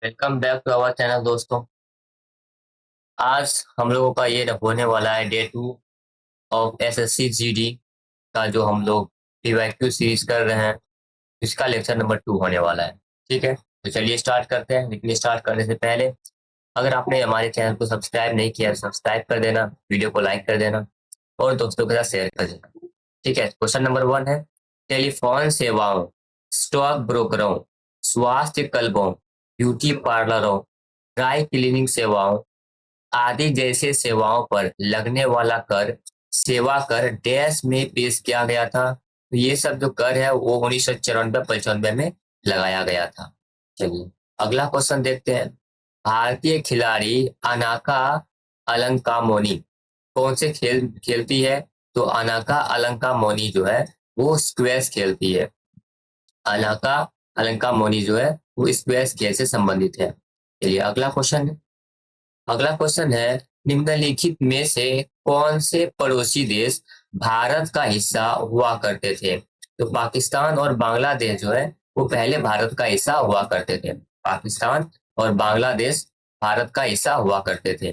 Welcome back to our channel दोस्तों। आज हम लोगों का ये होने वाला है डे 2 ऑफ एसएससी जीडी का, जो हम लोग पीवाईक्यू सीरीज कर रहे हैं। इसका लेक्चर नंबर 2 होने वाला है। ठीक है, तो चलिए स्टार्ट करते हैं। लेकिन स्टार्ट करने से पहले अगर आपने हमारे चैनल को सब्सक्राइब नहीं किया है, सब्सक्राइब कर देना, वीडियो को लाइक कर देना और दोस्तों के साथ शेयर कर देना। ठीक है, क्वेश्चन नंबर 1 है, टेलीफोन सेवाओं, स्टॉक ब्रोकरों, स्वास्थ्य क्लबों, ब्यूटी पार्लरों, ड्राई क्लीनिंग सेवाओं आदि जैसे सेवाओं पर लगने वाला कर सेवा कर डैश में पेश किया गया था। तो ये सब जो कर है वो 1994-95 में लगाया गया था। चलिए अगला क्वेश्चन देखते हैं। भारतीय खिलाड़ी अनाका अलंकामोनी कौन से खेल खेलती है? तो अनाका अलंकामोनी जो है वो स्क्वैश खेलती है। अनाका अलंकामोनी जो है वो स्क्वैश खेल से संबंधित है। चलिए अगला क्वेश्चन है, निम्नलिखित में से कौन से पड़ोसी देश भारत का हिस्सा हुआ करते थे? तो पाकिस्तान और बांग्लादेश जो है वो पहले भारत का हिस्सा हुआ करते थे। पाकिस्तान और बांग्लादेश भारत का हिस्सा हुआ करते थे।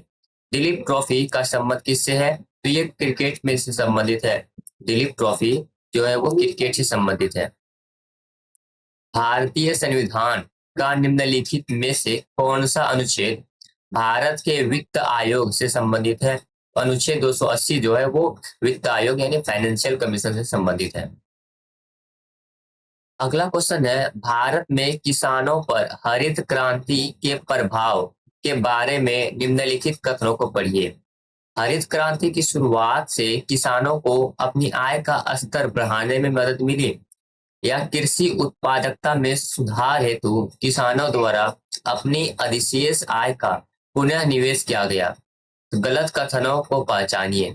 दिलीप ट्रॉफी का संबंध किससे है? तो ये क्रिकेट में से संबंधित है। दिलीप ट्रॉफी जो है वो क्रिकेट से संबंधित है। भारतीय संविधान का निम्नलिखित में से कौन सा अनुच्छेद भारत के वित्त आयोग से संबंधित है? अनुच्छेद 280 जो है वो वित्त आयोग यानी फाइनेंशियल कमीशन से संबंधित है। अगला क्वेश्चन है, भारत में किसानों पर हरित क्रांति के प्रभाव के बारे में निम्नलिखित कथनों को पढ़िए। हरित क्रांति की शुरुआत से किसानों को अपनी आय का स्तर बढ़ाने में मदद मिली या कृषि उत्पादकता में सुधार हेतु किसानों द्वारा अपनी अधिशेष आय का पुनः निवेश किया गया। तो गलत कथनों को पहचानिए।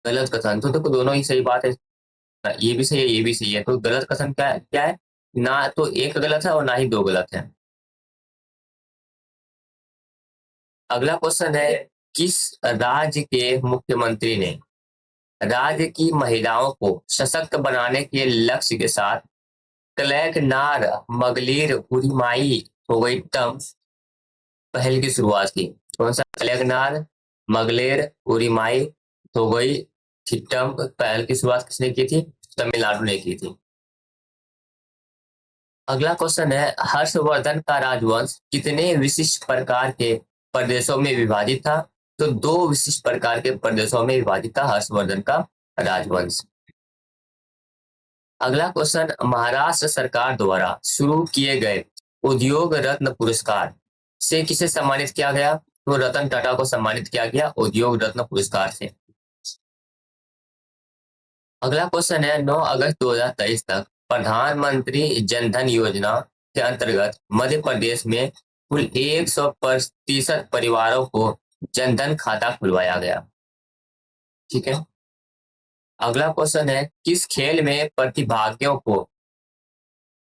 गलत कथन तो देखो दोनों ही सही बात है, ये भी सही है ये भी सही है। तो गलत कथन क्या है? ना तो एक गलत है और ना ही दो गलत है। अगला क्वेश्चन है, किस राज्य के मुख्यमंत्री ने राज्य की महिलाओं को सशक्त बनाने के लक्ष्य के साथ कलैकनार मगलीर उरिमाई होगईटम पहल की शुरुआत की? कौन सा? कलैकनार मगलेर उरिमाई होगई थिट्टम पहल की शुरुआत किसने की थी? तमिलनाडु ने की थी। अगला क्वेश्चन है, हर्षवर्धन का राजवंश कितने विशिष्ट प्रकार के प्रदेशों में विभाजित था? तो दो विशिष्ट प्रकार के प्रदेशों में विभाजित था हर्षवर्धन का राजवंश। अगला क्वेश्चन, महाराष्ट्र सरकार द्वारा शुरू किए गए उद्योग रत्न पुरस्कार से किसे सम्मानित किया गया? तो रतन टाटा को सम्मानित किया गया उद्योग रत्न पुरस्कार से। अगला क्वेश्चन है, 9 अगस्त 2023 तक प्रधानमंत्री जनधन योजना के अंतर्गत मध्य प्रदेश में कुल 100% परिवारों को जनधन खाता खुलवाया गया। ठीक है, अगला क्वेश्चन है, किस खेल में प्रतिभागियों को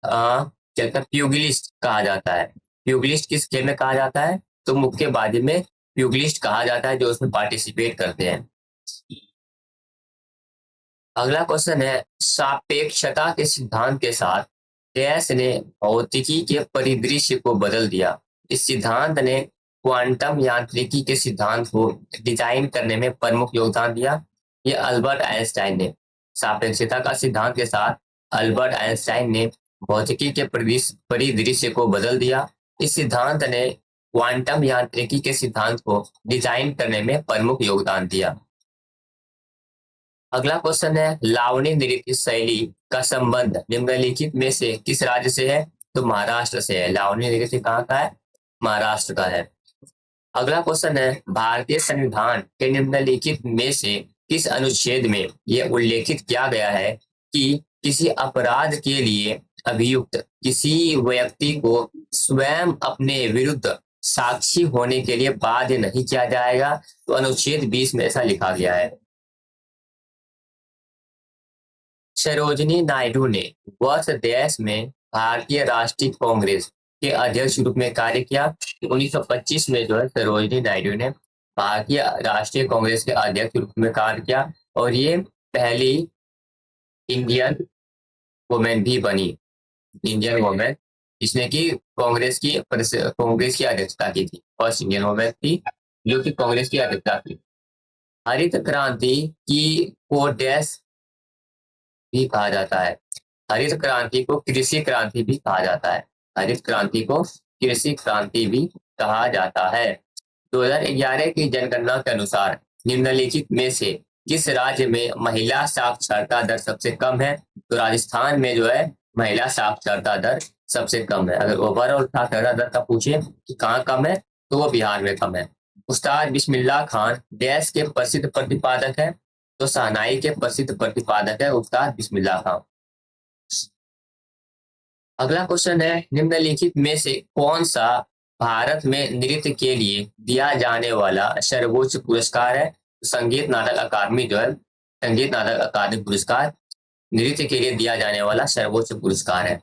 क्या कहते हैं प्यूगिलिस्ट कहा जाता है? प्यूगिलिस्ट किस खेल में कहा जाता है? तो मुक्केबाजी में प्यूगिलिस्ट कहा जाता है जो उसमें पार्टिसिपेट करते हैं। अगला क्वेश्चन है, सापेक्षता के सिद्धांत के साथ डैश ने भौतिकी के परिदृश्य को बदल दिया। इस सिद्धांत ने क्वांटम यांत्रिकी के सिद्धांत को डिजाइन करने में प्रमुख योगदान दिया। ये अल्बर्ट आइंस्टाइन ने सापेक्षता का सिद्धांत के साथ अल्बर्ट आइंस्टाइन ने भौतिकी के परिदृश्य को बदल दिया। इस सिद्धांत ने क्वांटम यांत्रिकी के सिद्धांत को डिजाइन करने में प्रमुख योगदान दिया। अगला क्वेश्चन है, लावणी नृत्य शैली का संबंध निम्नलिखित में से किस राज्य से है? तो महाराष्ट्र से है। लावणी नृत्य कहाँ का है? महाराष्ट्र का है। अगला क्वेश्चन है, भारतीय संविधान के निम्नलिखित में से किस अनुच्छेद में यह उल्लेखित किया गया है कि किसी अपराध के लिए अभियुक्त किसी व्यक्ति को स्वयं अपने विरुद्ध साक्षी होने के लिए बाध्य नहीं किया जाएगा? तो अनुच्छेद 20 में ऐसा लिखा गया है। सरोजिनी नायडू ने वर्ष देश में भारतीय राष्ट्रीय कांग्रेस के अध्यक्ष रूप में कार्य किया। 1925 में जो है सरोजिनी नायडू ने भारतीय राष्ट्रीय कांग्रेस के अध्यक्ष रूप में कार्य किया और ये पहली इंडियन वुमेन भी बनी। इंडियन वुमेन इसने की कांग्रेस की अध्यक्षता की थी, फर्स्ट इंडियन वुमेन थी जो कि कांग्रेस की अध्यक्षता की। हरित क्रांति की को डैश भी कहा जाता है। हरित क्रांति को कृषि क्रांति भी कहा जाता है। हरित क्रांति को कृषि क्रांति भी कहा जाता है। 2011 की जनगणना के अनुसार निम्नलिखित में से किस राज्य में महिला साक्षरता दर सबसे कम है? तो राजस्थान में जो है महिला साक्षरता दर सबसे कम है। अगर ओवरऑल साक्षरता दर का पूछे कि कहाँ कम है, तो वो बिहार में कम है। उस्ताद बिस्मिल्लाह खान डैश के प्रसिद्ध प्रतिपादक है? तो शहनाई के प्रसिद्ध प्रतिपादक है उस्ताद बिस्मिल्लाह खान। अगला क्वेश्चन है, निम्नलिखित में से कौन सा भारत में नृत्य के लिए दिया जाने वाला सर्वोच्च पुरस्कार है? संगीत नाटक अकादमी जो है, संगीत नाटक अकादमी पुरस्कार नृत्य के लिए दिया जाने वाला सर्वोच्च पुरस्कार है।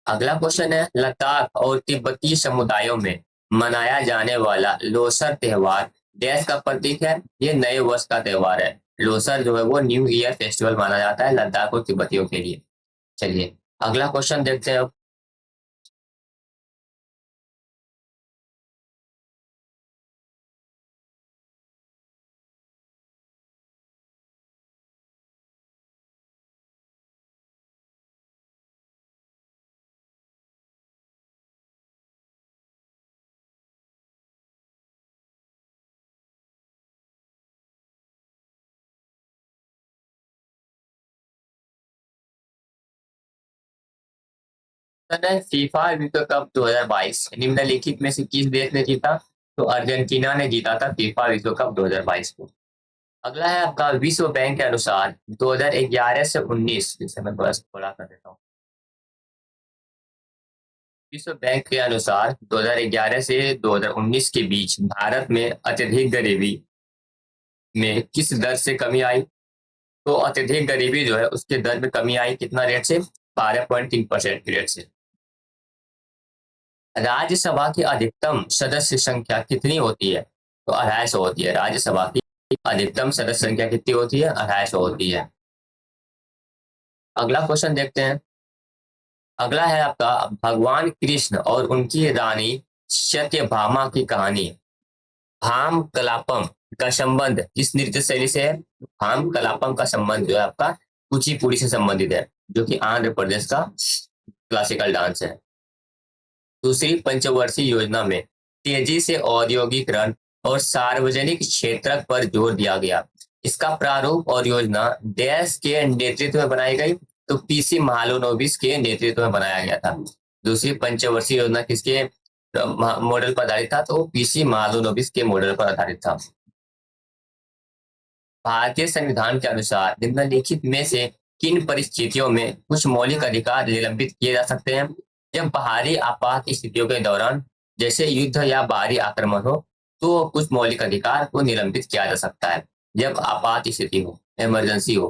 अगला क्वेश्चन है, लद्दाख और तिब्बती समुदायों में मनाया जाने वाला लोसर त्योहार देश का प्रतीक है? ये नए वर्ष का त्योहार है। लोसर जो है वो न्यू ईयर फेस्टिवल माना जाता है लद्दाख और तिब्बतियों के लिए। चलिए अगला क्वेश्चन देखते हैं। फीफा विश्व कप 2022 निम्नलिखित में से किस देश ने जीता? तो अर्जेंटीना ने जीता था फीफा विश्व कप 2022 को। अगला है आपका, विश्व बैंक के अनुसार 2011 से 19, इसे मैं थोड़ा कर देता हूँ। विश्व बैंक के अनुसार 2011 से 2019 के बीच भारत में अत्यधिक गरीबी में किस दर से कमी आई? तो अत्यधिक गरीबी जो है उसके दर में कमी आई, कितना रेट से? 12.3% की रेट से। राज्यसभा की अधिकतम सदस्य संख्या कितनी होती है? तो 250 होती है। राज्यसभा की अधिकतम सदस्य संख्या कितनी होती है? 250 होती है। अगला क्वेश्चन देखते हैं। अगला है आपका, भगवान कृष्ण और उनकी रानी सत्यभामा की कहानी भाम कलापम का संबंध किस नृत्य शैली से है? भाम कलापम का संबंध जो है आपका कुचिपुड़ी से संबंधित है, जो कि आंध्र प्रदेश का क्लासिकल डांस है। दूसरी पंचवर्षीय योजना में तेजी से औद्योगिकरण और सार्वजनिक क्षेत्र पर जोर दिया गया। इसका प्रारूप और योजना देश के नेतृत्व में बनाई गई? तो पीसी महालनोबिस के नेतृत्व में बनाया गया था। दूसरी पंचवर्षीय योजना किसके मॉडल पर आधारित था? तो पीसी महालनोबिस के मॉडल पर आधारित था। भारतीय संविधान के अनुसार निम्नलिखित में से किन परिस्थितियों में कुछ मौलिक अधिकार निलंबित किए जा सकते हैं? जब बाहरी आपात स्थितियों के दौरान, जैसे युद्ध या बाहरी आक्रमण हो, तो कुछ मौलिक अधिकार को निलंबित किया जा सकता है जब आपात स्थिति हो, इमरजेंसी हो।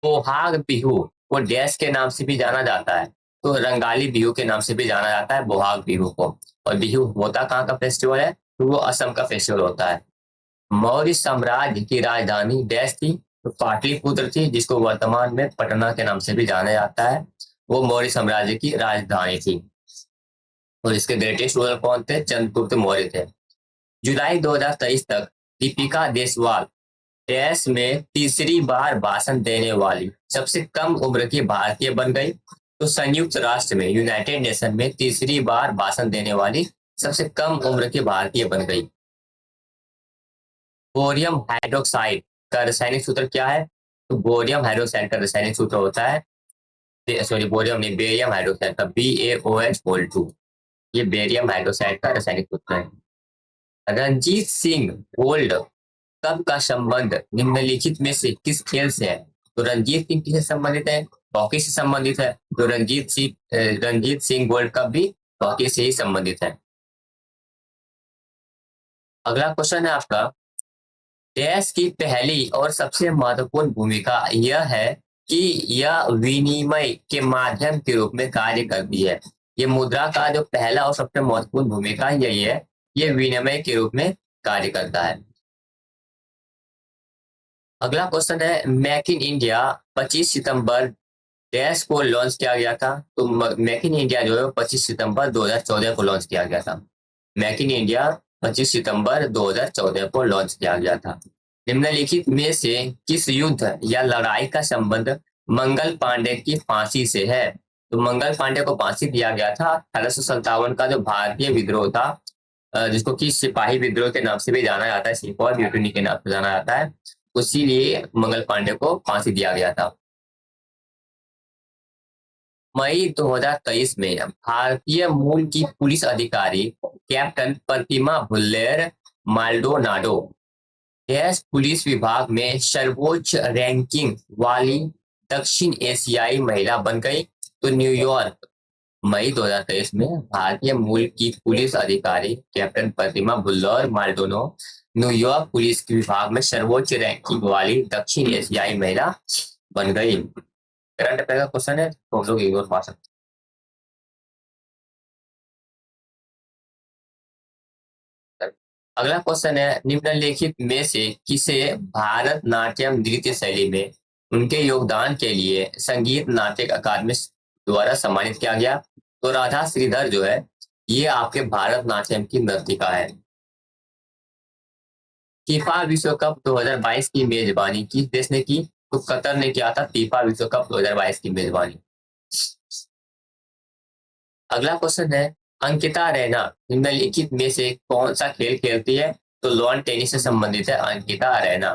बोहाग बिहू को डैश के नाम से भी जाना जाता है? तो रंगाली बिहू के नाम से भी जाना जाता है बोहाग बिहू को। और बिहू होता कहाँ का फेस्टिवल है? तो वो असम का फेस्टिवल होता है। मौर्य साम्राज्य की राजधानी डैश थी? तो पाटलिपुत्र थी, जिसको वर्तमान में पटना के नाम से भी जाना जाता है। वो मौर्य साम्राज्य की राजधानी थी। और इसके ग्रेटेस्ट रूलर कौन थे? चंद्रगुप्त मौर्य थे। जुलाई 2023 तक दीपिका देशवाल डैश में तीसरी बार भाषण देने वाली सबसे कम उम्र की भारतीय बन गई? तो संयुक्त राष्ट्र में, यूनाइटेड नेशन में तीसरी बार भाषण देने वाली सबसे कम उम्र की भारतीय बन गई। बोरियम हाइड्रोक्साइड का रासायनिक सूत्र क्या है? तो बोरियम हाइड्रोक्साइड का रासायनिक सूत्र होता है, सॉरी बोरियम नहीं, बेरियम हाइड्रोक्साइड का, BaOH2। ये बेरियम हाइड्रोक्साइड का रासायनिक सूत्र है। रणजीत सिंह गोल्ड कप का संबंध निम्नलिखित में से किस खेल से है? तो रंजीत सिंह किससे संबंधित है? हॉकी से संबंधित है। तो रणजीत सिंह गोल्ड कप भी हॉकी से ही संबंधित है। अगला क्वेश्चन है आपका, देश की पहली और सबसे महत्वपूर्ण भूमिका यह है कि यह विनिमय के माध्यम के रूप में कार्य करती है। ये मुद्रा का जो पहला और सबसे महत्वपूर्ण भूमिका यही है, ये विनिमय के रूप में कार्य करता है। अगला क्वेश्चन है, make in India 25 September dash को लॉन्च किया गया था? तो मेक इन इंडिया जो है 25 सितंबर 2014 को लॉन्च किया गया था। मेक इन इंडिया 25 सितंबर 2014 को लॉन्च किया गया था। निम्नलिखित में से किस युद्ध या लड़ाई का संबंध मंगल पांडे की फांसी से है? तो मंगल पांडे को फांसी दिया गया था 1857 का जो भारतीय विद्रोह था, जिसको कि सिपाही विद्रोह के नाम से भी जाना जाता है, सिपाही म्यूटिनी के नाम से जाना जाता है, उसी लिए मंगल पांडे को फांसी दिया गया था। मई 2023 में भारतीय मूल की पुलिस अधिकारी कैप्टन प्रतिमा भुल्लेर माल्डोनाडो डैश पुलिस विभाग में सर्वोच्च रैंकिंग वाली दक्षिण एशियाई महिला बन गई? तो न्यूयॉर्क। मई 2023 में भारतीय मूल की पुलिस अधिकारी कैप्टन प्रतिमा भुल्लर माल्डोनो न्यूयॉर्क पुलिस के विभाग में सर्वोच्च रैंकिंग वाली दक्षिण एशियाई महिला बन गई। करंट अफेयर का क्वेश्चन है, तो हम लोग इग्नोर मार सकते हैं। अगला क्वेश्चन है, निम्नलिखित में से किसे भारतनाट्यम नृत्य शैली में उनके योगदान के लिए संगीत नाटक अकादमी द्वारा सम्मानित किया गया? तो राधा श्रीधर जो है, ये आपके भारतनाट्यम की नर्तिका है। फीफा विश्व कप 2022 की मेजबानी किस देश ने की? तो कतर ने किया था फीफा विश्व कप 2022 की मेजबानी। अगला क्वेश्चन है, अंकिता रैना निम्नलिखित में से कौन सा खेल खेलती है? तो लॉन टेनिस से संबंधित है अंकिता रैना।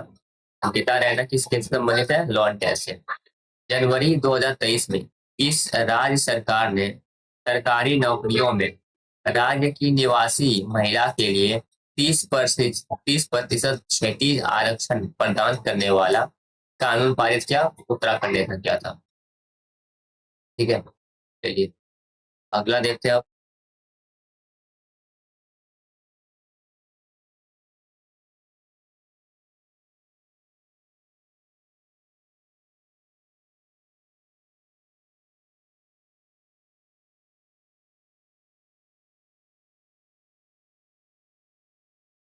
अंकिता रैना किस खेल से संबंधित है? लॉन टेनिस से। जनवरी 2023 में इस राज्य सरकार ने सरकारी नौकरियों में राज्य की निवासी महिला के लिए 30% क्षैतिज आरक्षण प्रदान करने वाला कानून पारित किया? उत्तराखंड ने किया था। ठीक है, चलिए अगला देखते हैं आप।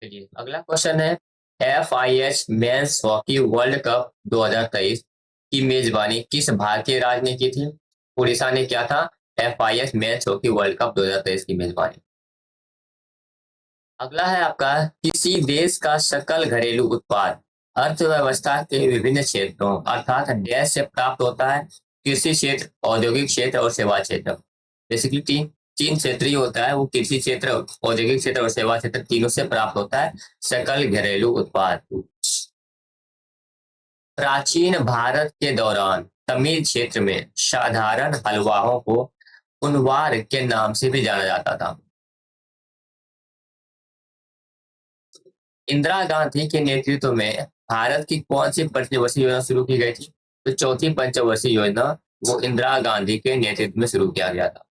चलिए अगला क्वेश्चन है, FIH men's hockey world cup 2023 की मेजबानी किस भारतीय राज्य ने की थी? उड़ीसा ने किया था FIH men's hockey world cup 2023 की मेजबानी। अगला है आपका, किसी देश का सकल घरेलू उत्पाद अर्थव्यवस्था के विभिन्न क्षेत्रों अर्थात डैश से प्राप्त होता है? कृषि क्षेत्र, औद्योगिक क्षेत्र और सेवा क्षेत्र। बेसिकली तीन क्षेत्र ही होता है, वो कृषि क्षेत्र, औद्योगिक क्षेत्र और सेवा क्षेत्र तीनों से प्राप्त होता है सकल घरेलू उत्पाद। प्राचीन भारत के दौरान तमिल क्षेत्र में साधारण हलवाओं को उनवार के नाम से भी जाना जाता था। इंदिरा गांधी के नेतृत्व में भारत की कौन सी पंचवर्षीय योजना शुरू की गई थी? तो चौथी पंचवर्षीय योजना वो इंदिरा गांधी के नेतृत्व में शुरू किया गया था।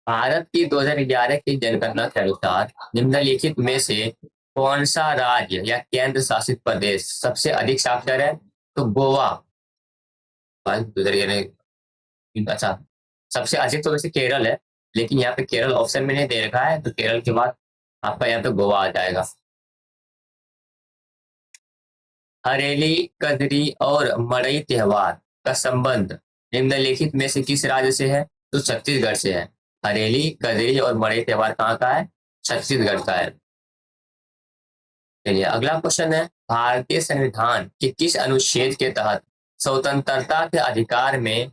भारत की 2011 की जनगणना के अनुसार निम्नलिखित में से कौन सा राज्य या केंद्र शासित प्रदेश सबसे अधिक साक्षर है? तो गोवा। 2011, अच्छा, सबसे अधिक तो वैसे केरल है, लेकिन यहाँ पे केरल ऑप्शन में नहीं दे रखा है, तो केरल के बाद आपका यहाँ पे गोवा आ जाएगा। हरेली, कजरी और मड़ई त्योहार का संबंध निम्नलिखित में से किस राज्य से है? तो छत्तीसगढ़ से है। हरेली, कजरी और मड़ई त्योहार कहाँ का है? छत्तीसगढ़ का है। चलिए अगला क्वेश्चन है, भारतीय संविधान के किस अनुच्छेद के तहत स्वतंत्रता के अधिकार में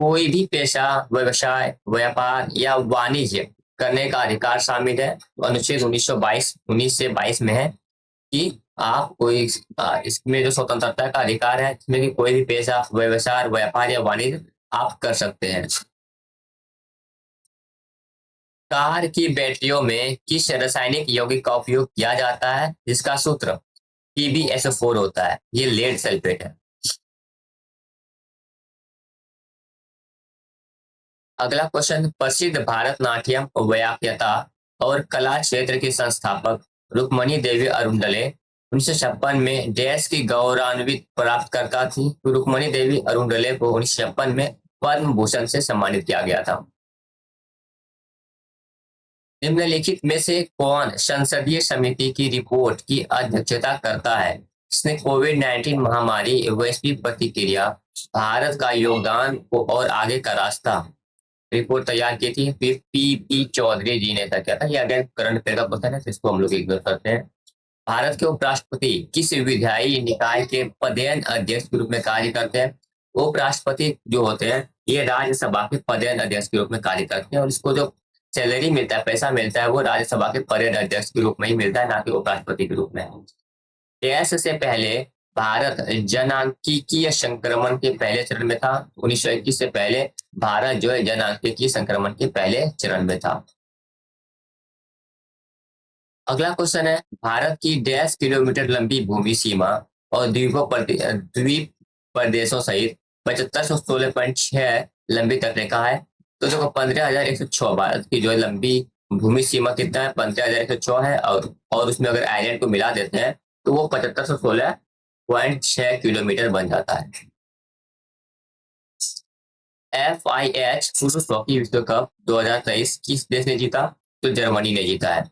कोई भी पेशा, व्यवसाय, व्यापार या वाणिज्य करने का अधिकार शामिल है? तो अनुच्छेद 19 से 22 में है कि आप कोई इसमें जो स्वतंत्रता का अधिकार है, इसमें कि कोई भी पेशा, व्यवसाय, व्यापार या वाणिज्य आप कर सकते हैं। कार की बैटरियों में किस रासायनिक यौगिक का उपयोग किया जाता है जिसका सूत्र PbSO4 होता है? ये लेड सल्फेट है। अगला क्वेश्चन, प्रसिद्ध भारतनाट्यम व्याख्याता और कला क्षेत्र की संस्थापक रुक्मणी देवी अरुणडले 1956 में डैश की गौरवान्वित प्राप्तकर्ता थी? तो रुक्मणी देवी अरुणडले को 1956 में पद्म भूषण से सम्मानित किया गया था। निम्नलिखित में से कौन संसदीय समिति की रिपोर्ट की अध्यक्षता करता है? इसने कोविड-19 महामारी वैश्विक प्रतिक्रिया, भारत का योगदान को और आगे का रास्ता रिपोर्ट तैयार की थी। पी चौधरी जी ने ऐसा किया था। ये अगेन करंट अफेयर का क्वेश्चन है, इसको हम लोग इग्नोर करते हैं। भारत के उपराष्ट्रपति किस विधायी निकाय के पदेन अध्यक्ष के रूप में कार्य करते हैं? उपराष्ट्रपति जो होते हैं ये राज्यसभा के पदेन अध्यक्ष के रूप में कार्य करते हैं, और इसको जो सैलरी मिलता है, पैसा मिलता है, वो राज्यसभा के पदेन अध्यक्ष के रूप में ही मिलता है, ना कि उपराष्ट्रपति के रूप में। देश से पहले भारत जनांकीय संक्रमण के पहले चरण में था। 1921 से पहले भारत जो है जनांकीय संक्रमण के पहले चरण में था। अगला क्वेश्चन है, भारत की 1.5 किलोमीटर लंबी भूमि सीमा और द्वीप प्रदेशों सहित 7516.6 लंबी तटरेखा है। तो देखो 15,106 भारत की जो लंबी भूमि सीमा कितना है, 15,106 है, और उसमें अगर आइलैंड को मिला देते हैं तो वो 7516.6 किलोमीटर बन जाता है। FIH पुरुष हॉकी विश्व कप 2023 किस देश ने जीता? तो जर्मनी ने जीता है।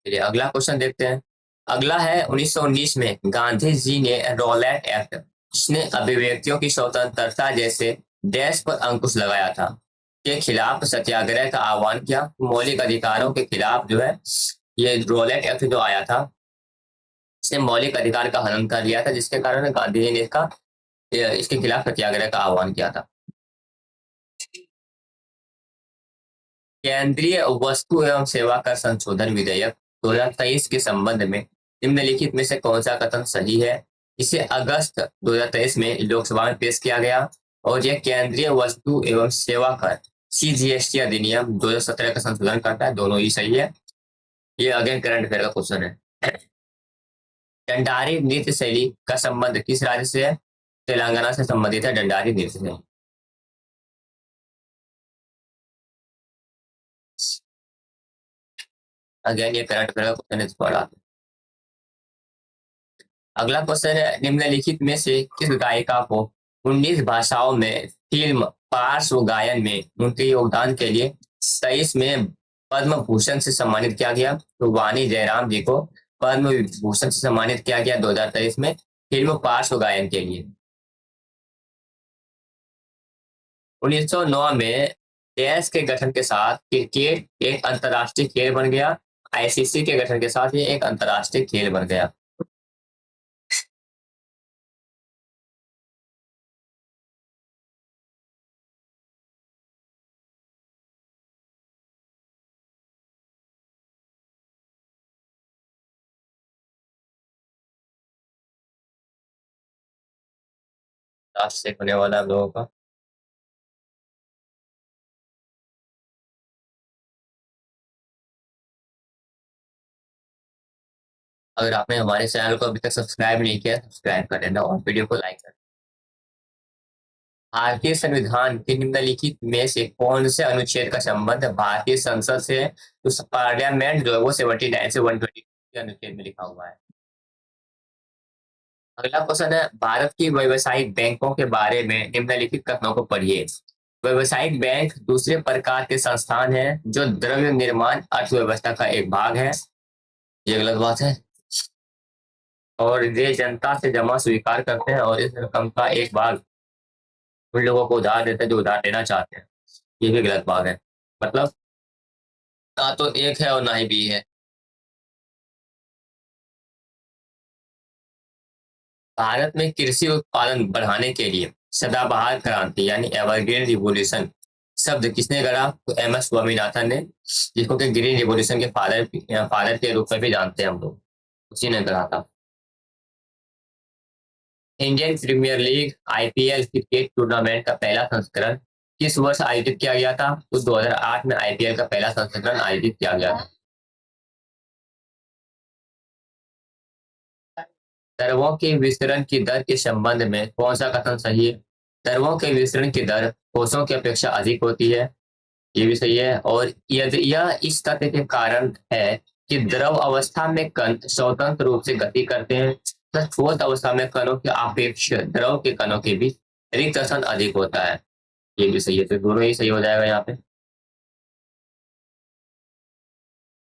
चलिए अगला क्वेश्चन देखते हैं। अगला है 1919 में गांधी जी ने रॉलेट एक्ट, जिसने अभिव्यक्तियों की स्वतंत्रता जैसे देश पर अंकुश लगाया था, के खिलाफ सत्याग्रह का आह्वान किया। मौलिक अधिकारों के खिलाफ जो है ये रॉलेट एक्ट जो आया था, इसने मौलिक अधिकार का हनन कर लिया था, जिसके कारण गांधी जी ने इसके खिलाफ सत्याग्रह का आह्वान किया था। केंद्रीय वस्तु एवं सेवा कर संशोधन विधेयक 2023 के संबंध में निम्नलिखित में से कौन सा कथन सही है? इसे अगस्त 2023 में लोकसभा में पेश किया गया, और यह केंद्रीय वस्तु एवं सेवा कर CGST अधिनियम 2017 का संशोधन करता है। दोनों ही सही है। ये अगेन करंट अफेयर का क्वेश्चन है। डंडारी नृत्य शैली का संबंध किस राज्य से है? तेलंगाना से संबंधित है डंडारी नृत्य से। अगेन ये करंट अफेयर का क्वेश्चन है, पढ़ा। अगला क्वेश्चन है, निम्नलिखित में से किस गायिका को 19 भाषाओं में फिल्म पार्श्व गायन में उनके योगदान के लिए 23 में पद्म भूषण से सम्मानित किया गया? तो वाणी जयराम जी को पद्म भूषण से सम्मानित किया गया 2023 में फिल्म पार्श्व गायन के लिए। 1909 में देश के गठन के साथ क्रिकेट एक अंतर्राष्ट्रीय खेल बन गया। ICC के गठन के साथ ये एक अंतर्राष्ट्रीय खेल बन गया। लास्ट से होने वाला हम लोगों का। अगर आपने हमारे चैनल को अभी तक सब्सक्राइब नहीं किया, सब्सक्राइब कर लेना और वीडियो को लाइक कर। भारतीय संविधान के निम्नलिखित में से कौन से अनुच्छेद का संबंध भारतीय संसद से? तो पार्लियामेंट जो है वो 79 से 120 के अनुच्छेद में लिखा हुआ है। अगला क्वेश्चन है, भारत की व्यावसायिक बैंकों के बारे में निम्नलिखित कथनों को पढ़िए। व्यावसायिक बैंक दूसरे प्रकार के संस्थान हैं जो द्रव्य निर्माण अर्थव्यवस्था का एक भाग है। ये गलत बात है। और ये जनता से जमा स्वीकार करते हैं और इस रकम का एक भाग उन लोगों को उधार देते हैं जो उधार लेना चाहते हैं। ये भी गलत बात है। मतलब ना तो एक है और ना ही बी है। भारत में कृषि उत्पादन बढ़ाने के लिए सदाबहार क्रांति यानी एवरग्रीन रिवोल्यूशन शब्द किसने गढ़ा? तो MS स्वामीनाथन ने, जिसको कि ग्रीन रिवोल्यूशन के फादर के रूप में भी जानते हैं हम लोग, उसी ने गढ़ा था। Indian Premier League IPL cricket tournament का पहला संस्करण किस वर्ष आयोजित किया गया था? तो 2008 में IPL का पहला संस्करण आयोजित किया गया था। द्रवों के विस्तरण की दर के संबंध में कौन सा कथन सही है? द्रवों के विस्तरण की दर कोषों की अपेक्षा अधिक होती है। ये भी सही है। और यदि यह इस तथ्य के कारण है कि द्रव अवस्था में कण स्वतंत्र रूप से गति करते हैं, तो ठोस अवस्था में कणों के अपेक्ष द्रव के कणों के बीच रिक्त स्थान अधिक होता है। ये भी सही है, तो दोनों ही सही हो जाएगा यहाँ पे।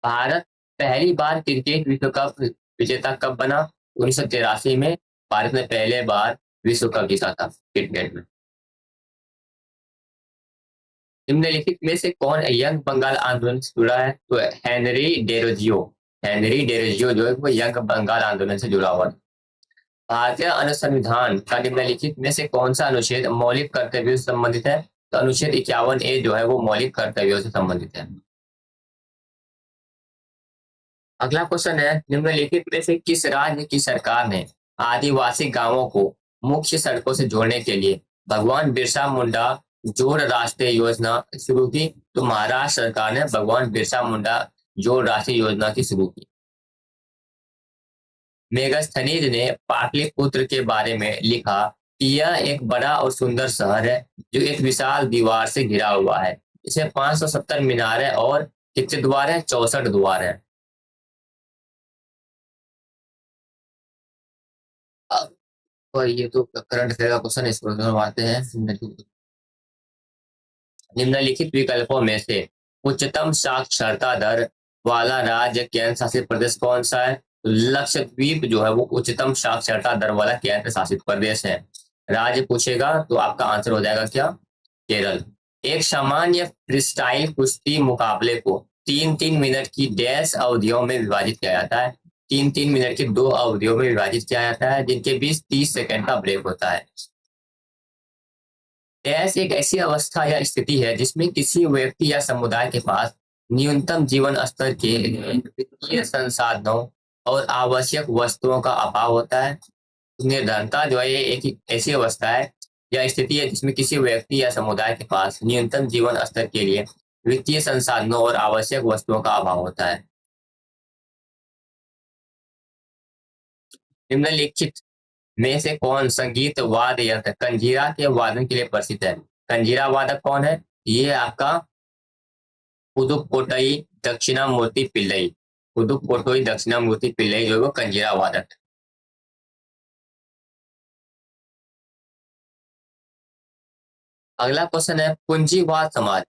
भारत पहली बार क्रिकेट विश्व कप विजेता कब बना? 1983 में भारत ने पहले बार विश्व कप जीता था क्रिकेट में। निम्नलिखित में से कौन यंग बंगाल आंदोलन से जुड़ा है? तो हेनरी डेरोजियो। हेनरी डेरोजियो जो है वो यंग बंगाल आंदोलन से जुड़ा हुआ है। भारतीय अनुसंधान का निम्नलिखित में से कौन सा अनुच्छेद मौलिक कर्तव्यों से संबंधित है? तो अनुच्छेद 51A जो है वो मौलिक कर्तव्यों से संबंधित है। अगला क्वेश्चन है, निम्नलिखित में से किस राज्य की सरकार ने आदिवासी गांवों को मुख्य सड़कों से जोड़ने के लिए भगवान बिरसा मुंडा जोड़ राष्ट्रीय योजना शुरू की? तो महाराष्ट्र सरकार ने भगवान बिरसा मुंडा जोड़ राष्ट्रीय योजना की शुरू की। मेगास्थनीज ने पाटलिपुत्र के बारे में लिखा कि यह एक बड़ा और सुंदर शहर है जो एक विशाल दीवार से घिरा हुआ है। इसमें 570 मीनारें और कितने द्वार है? 64 द्वार है। और ये तो करंट अफेयर का क्वेश्चन है, इसको आते हैं। निम्नलिखित विकल्पों में से उच्चतम साक्षरता दर वाला राज्य केंद्र शासित प्रदेश कौन सा है? तो लक्षद्वीप जो है वो उच्चतम साक्षरता दर वाला केंद्र शासित प्रदेश है। राज्य पूछेगा तो आपका आंसर हो जाएगा क्या? केरल। एक सामान्य फ्रीस्टाइल कुश्ती मुकाबले को 3-3 मिनट की डैश अवधियों में विभाजित किया जाता है। 3-3 मिनट की 2 अवधियों में विभाजित किया जाता है जिनके बीच 30 सेकंड का ब्रेक होता है। डैश एक ऐसी अवस्था या स्थिति है जिसमें किसी व्यक्ति या समुदाय के पास न्यूनतम जीवन स्तर के वित्तीय संसाधनों और आवश्यक वस्तुओं का अभाव होता है। निर्धनता जो है ये एक ऐसी अवस्था है या स्थिति है जिसमें किसी व्यक्ति या समुदाय के पास न्यूनतम जीवन स्तर के लिए वित्तीय संसाधनों और आवश्यक वस्तुओं का अभाव होता है। निम्नलिखित में से कौन संगीत वाद्य यंत्र कंजीरा के वादन के लिए प्रसिद्ध है? कंजीरा वादक कौन है? ये आपका पुदुकोट्टई दक्षिणामूर्ति पिल्लई। पुदुकोट्टई दक्षिणामूर्ति पिल्लई जो है वो कंजीरा वादक। अगला क्वेश्चन है, पूंजीवाद समाज।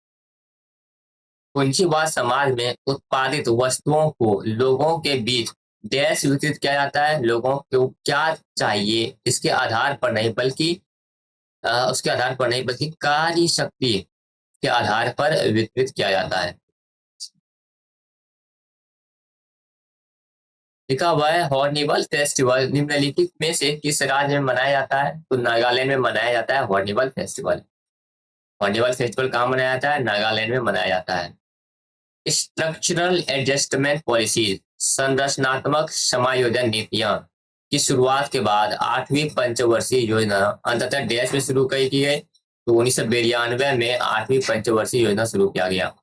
पूंजीवाद समाज में उत्पादित वस्तुओं को लोगों के बीच डैश वितरित किया जाता है। लोगों को क्या चाहिए इसके आधार पर नहीं बल्कि उसके आधार पर नहीं बल्कि कार्य शक्ति के आधार पर वितरित किया जाता है। लिखा हुआ है, हॉर्निवल फेस्टिवल निम्नलिखित में से किस राज्य में मनाया जाता है? तो नागालैंड में मनाया जाता है हॉर्निवल फेस्टिवल। हॉर्निवल फेस्टिवल कहाँ मनाया जाता है? नागालैंड में मनाया जाता है। स्ट्रक्चरल एडजस्टमेंट पॉलिसीज संरचनात्मक समायोजन नीतियां की शुरुआत के बाद 8वीं पंचवर्षीय योजना अंततः डैश में शुरू की गई। तो 1992 में 8वीं पंचवर्षीय योजना शुरू किया गया।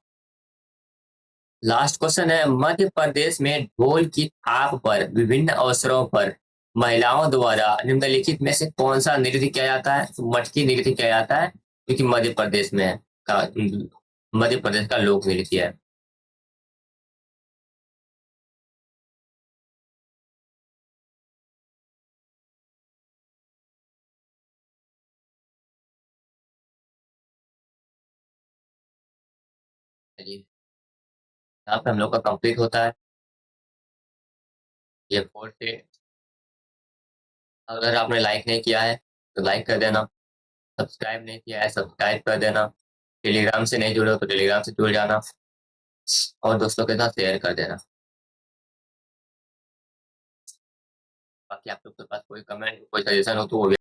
लास्ट क्वेश्चन है, मध्य प्रदेश में ढोल की थाप पर विभिन्न अवसरों पर महिलाओं द्वारा निम्नलिखित में से कौन सा नृत्य किया जाता है? तो मटकी नृत्य किया जाता है क्योंकि मध्य प्रदेश में का मध्य प्रदेश का लोक नृत्य है। चलिए, यहाँ पे हम लोग का कंप्लीट होता है ये फोर से। अगर आपने लाइक नहीं किया है तो लाइक कर देना, सब्सक्राइब नहीं किया है सब्सक्राइब कर देना, टेलीग्राम से नहीं जुड़े हो तो टेलीग्राम से जुड़ जाना और दोस्तों के साथ शेयर कर देना। बाकी आप लोग के पास कोई कमेंट कोई सजेशन हो तो वो